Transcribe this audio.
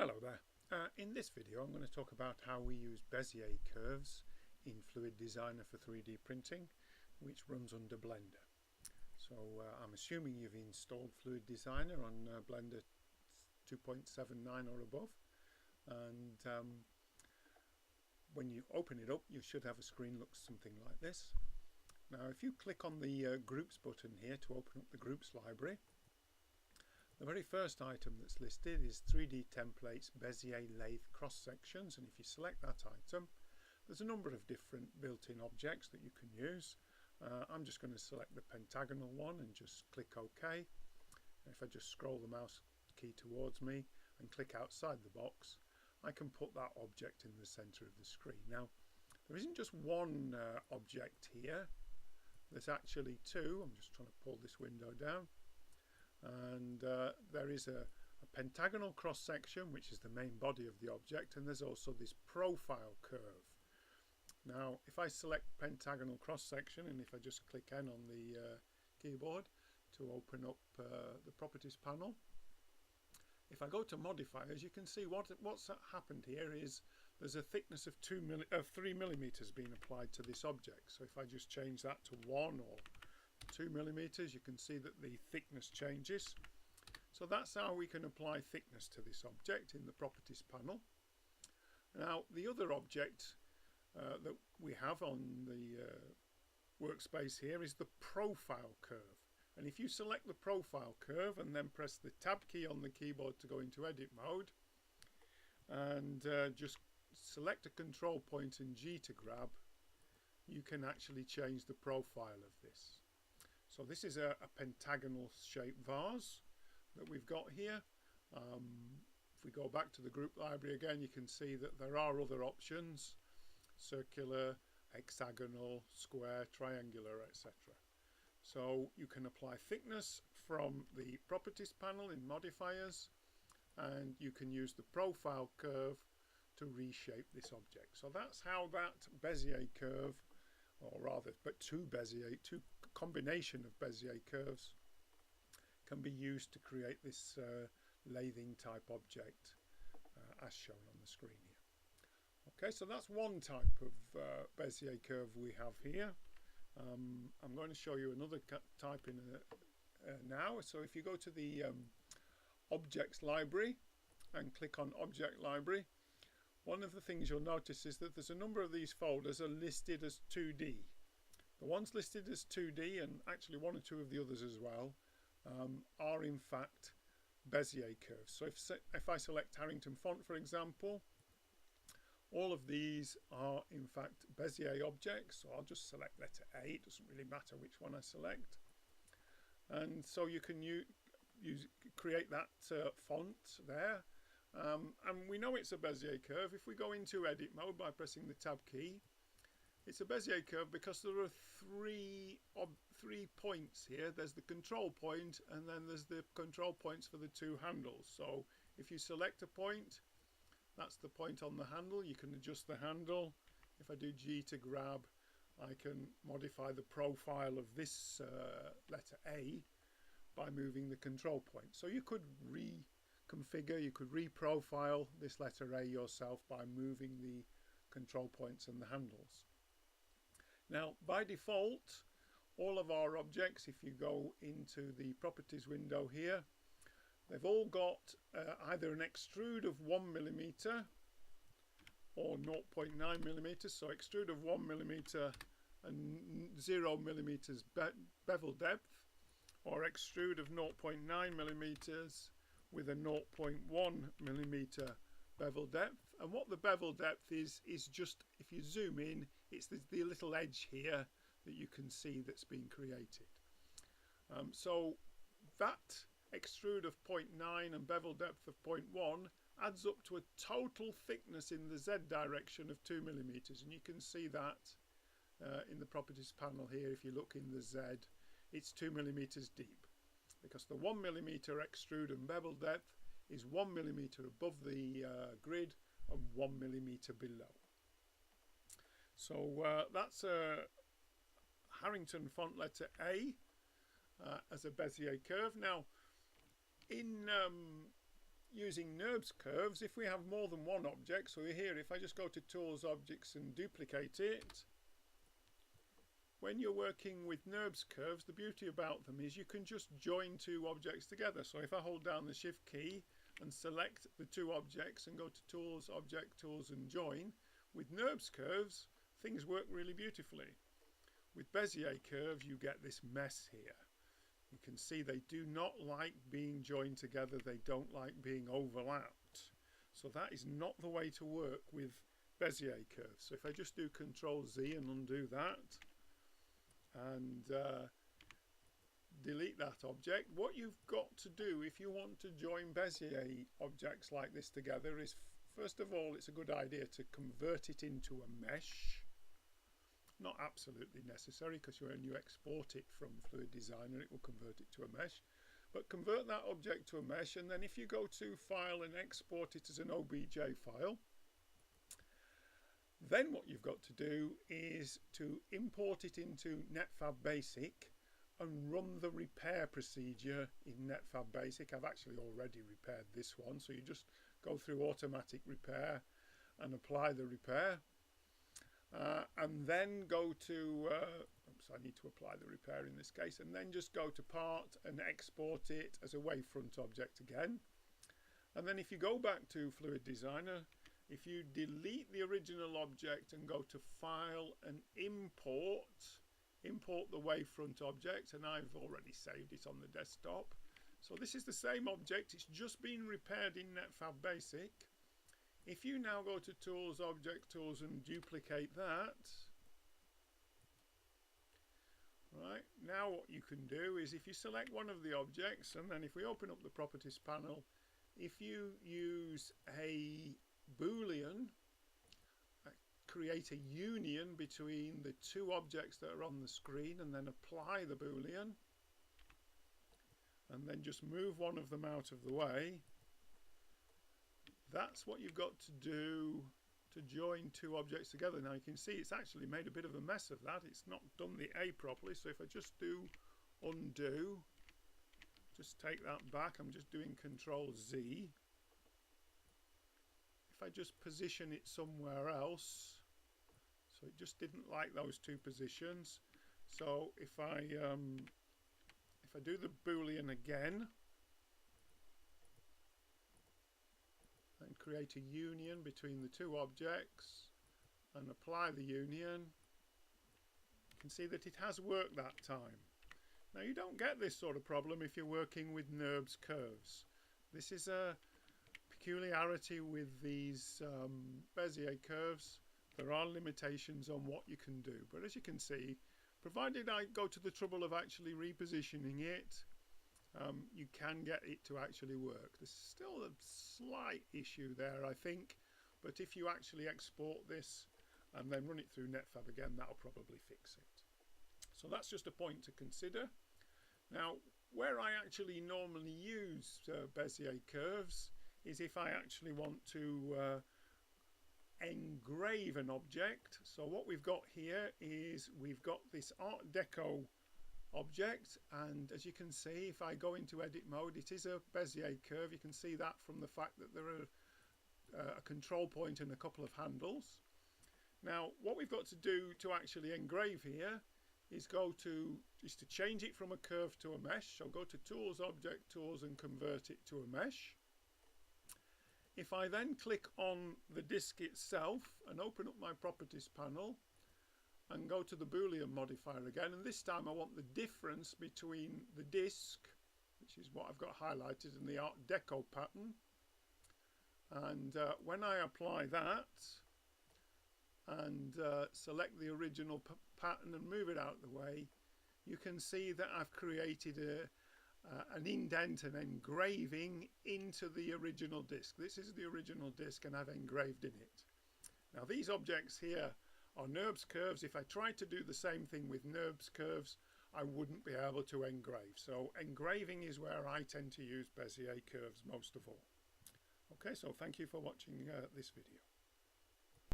Hello there. In this video I'm going to talk about how we use Bezier curves in FluidDesigner for 3D printing, which runs under Blender. So I'm assuming you've installed FluidDesigner on Blender 2.79 or above, and when you open it up you should have a screen that looks something like this. Now if you click on the Groups button here to open up the Groups library, the very first item that's listed is 3D Templates Bezier Lathe Cross Sections, and if you select that item there's a number of different built-in objects that you can use. I'm just going to select the pentagonal one and just click OK. And if I just scroll the mouse key towards me and click outside the box, I can put that object in the center of the screen. Now there isn't just one object here, there's actually two. I'm just trying to pull this window down. And there is a pentagonal cross section, which is the main body of the object, and there's also this profile curve. Now if I select pentagonal cross section, and if I just click N on the keyboard to open up the properties panel, if I go to modifiers, you can see what's happened here is there's a thickness of 3 millimeters being applied to this object. So if I just change that to 1 or 2 millimeters, you can see that the thickness changes. So that's how we can apply thickness to this object in the properties panel. Now the other object that we have on the workspace here is the profile curve, and if you select the profile curve and then press the tab key on the keyboard to go into edit mode and just select a control point and G to grab, you can actually change the profile of this. So this is a pentagonal shaped vase that we've got here. If we go back to the group library again, you can see that there are other options: circular, hexagonal, square, triangular, etc. So you can apply thickness from the properties panel in modifiers, and you can use the profile curve to reshape this object. So that's how that Bezier curve, or rather two combination of Bezier curves can be used to create this lathing type object as shown on the screen here. Okay, so that's one type of Bezier curve we have here. I'm going to show you another type in now. So if you go to the Objects library and click on Object Library, one of the things you'll notice is that there's a number of these folders are listed as 2D. The ones listed as 2D, and actually one or two of the others as well, are in fact Bezier curves. So if I select Harrington font, for example, all of these are in fact Bezier objects. So I'll just select letter A, it doesn't really matter which one I select. And so you can create that font there. And we know it's a Bezier curve. If we go into edit mode by pressing the tab key, it's a Bezier curve because there are three points here. There's the control point, and then there's the control points for the two handles. So if you select a point, that's the point on the handle. You can adjust the handle. If I do G to grab, I can modify the profile of this letter A by moving the control point. So you could reconfigure, you could reprofile this letter A yourself by moving the control points and the handles. Now by default, all of our objects, if you go into the properties window here, they've all got either an extrude of 1 millimeter or 0.9 millimeters. So extrude of 1 millimeter and 0 millimeters bevel depth, or extrude of 0.9 millimeters with a 0.1 millimeter bevel depth. And what the bevel depth is just, if you zoom in, it's the little edge here that you can see that's been created. So that extrude of 0.9 and bevel depth of 0.1 adds up to a total thickness in the Z direction of 2 millimeters, and you can see that in the properties panel here. If you look in the Z, it's 2 millimeters deep, because the 1 millimeter extrude and bevel depth is 1 millimeter above the grid and 1 millimeter below. So that's a Harrington font letter A as a Bezier curve. Now in using Nurbs Curves, if we have more than one object, so here if I just go to Tools, Objects and duplicate it, when you're working with Nurbs Curves, the beauty about them is you can just join two objects together. So if I hold down the Shift key and select the two objects and go to Tools, Object, Tools and Join, with Nurbs Curves, things work really beautifully. With Bezier curves, you get this mess here. You can see they do not like being joined together. They don't like being overlapped. So that is not the way to work with Bezier curves. So if I just do Control Z and undo that and delete that object, what you've got to do if you want to join Bezier objects like this together is, first of all, it's a good idea to convert it into a mesh. Not absolutely necessary, because when you export it from FluidDesigner it will convert it to a mesh, but convert that object to a mesh, and then if you go to File and export it as an OBJ file, then what you've got to do is to import it into Netfabb Basic and run the repair procedure in Netfabb Basic. I've actually already repaired this one, so you just go through automatic repair and apply the repair. And then go to, oops, I need to apply the repair in this case, and then just go to Part and export it as a wavefront object again. And then if you go back to FluidDesigner, if you delete the original object and go to File and import the wavefront object, and I've already saved it on the desktop. So this is the same object, it's just been repaired in Netfabb Basic. If you now go to Tools, Object, Tools and duplicate that, right, now what you can do is if you select one of the objects, and then if we open up the Properties panel, if you use a Boolean, create a union between the two objects that are on the screen and then apply the Boolean, and then just move one of them out of the way, that's what you've got to do to join two objects together. Now you can see it's actually made a bit of a mess of that. It's not done the A properly. So if I just do undo, just take that back. I'm just doing Control Z. If I just position it somewhere else, so it just didn't like those two positions. So if I do the Boolean again, and create a union between the two objects and apply the union, you can see that it has worked that time. Now you don't get this sort of problem if you're working with Nurbs curves. This is a peculiarity with these Bezier curves. There are limitations on what you can do, but as you can see, provided I go to the trouble of actually repositioning it, you can get it to actually work. There's still a slight issue there, I think, but if you actually export this and then run it through Netfabb again, that'll probably fix it. So that's just a point to consider. Now, where I actually normally use Bezier curves is if I actually want to engrave an object. So what we've got here is we've got this Art Deco object, and as you can see, if I go into edit mode, it is a Bezier curve. You can see that from the fact that there are a control point and a couple of handles. Now what we've got to do to actually engrave here is to change it from a curve to a mesh. So go to Tools, Object, Tools and convert it to a mesh. If I then click on the disk itself and open up my Properties panel and go to the Boolean modifier again, and this time I want the difference between the disk, which is what I've got highlighted, and the Art Deco pattern, and when I apply that and select the original pattern and move it out of the way, you can see that I've created an indent, an engraving into the original disk. This is the original disk and I've engraved in it. Now these objects here are Nurbs curves. If I tried to do the same thing with Nurbs curves, I wouldn't be able to engrave. So engraving is where I tend to use Bezier curves most of all. Okay, so thank you for watching this video.